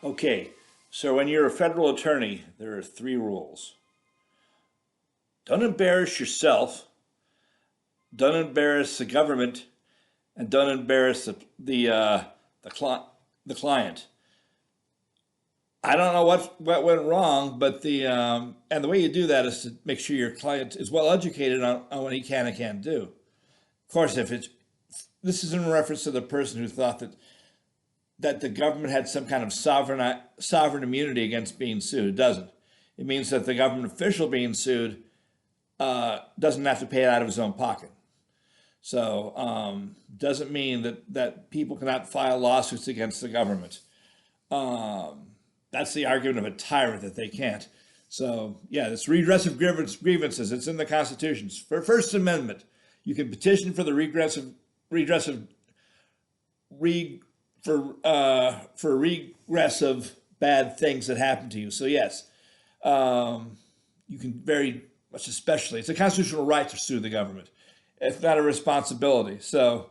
Okay, so when you're a federal attorney, there are three rules. Don't embarrass yourself, don't embarrass the government, and don't embarrass the client. I don't know what went wrong, but and the way you do that is to make sure your client is well educated on what he can and can't do. Of course, if it's this is in reference to the person who thought that the government had some kind of sovereign immunity against being sued. It doesn't. It means that the government official being sued doesn't have to pay it out of his own pocket. So doesn't mean that people cannot file lawsuits against the government. That's the argument of a tyrant that they can't. So yeah, this redress of grievances, it's in the Constitution. For First Amendment, you can petition for the redress of bad things that happen to you. So yes, you can very much, especially, it's a constitutional right to sue the government. It's not a responsibility. So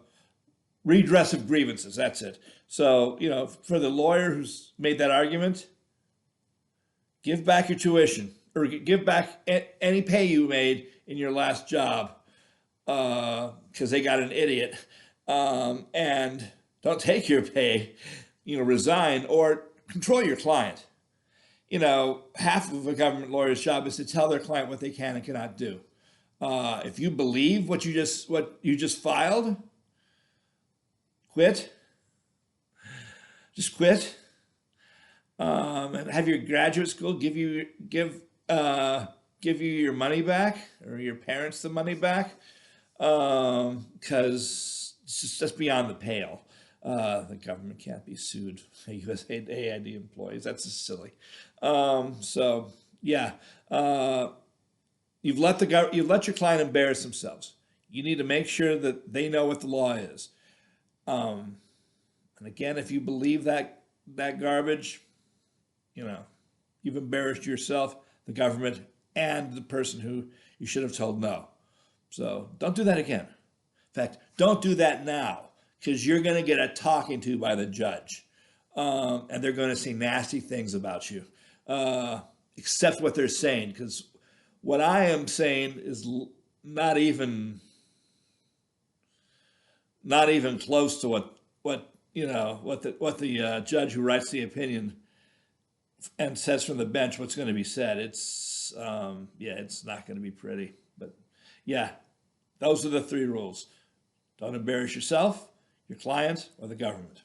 redress of grievances, that's it. So, for the lawyer who's made that argument, give back your tuition or give back any pay you made in your last job because they got an idiot. And don't take your pay, resign or control your client. Half of a government lawyer's job is to tell their client what they can and cannot do. If you believe what you just filed, quit. Just quit. And have your graduate school give you your money back, or your parents the money back, because it's just beyond the pale. The government can't be sued. USAID employees. That's just silly. So yeah, you've let your client embarrass themselves. You need to make sure that they know what the law is. And again, if you believe that garbage, you've embarrassed yourself, the government, and the person who you should have told no. So don't do that again. In fact, don't do that now, because you're going to get a talking to by the judge. And they're going to say nasty things about you. Accept what they're saying, because what I am saying is not even close to what the judge who writes the opinion and says from the bench what's going to be said. It's not going to be pretty. But yeah, those are the three rules. Don't embarrass yourself, your client, or the government.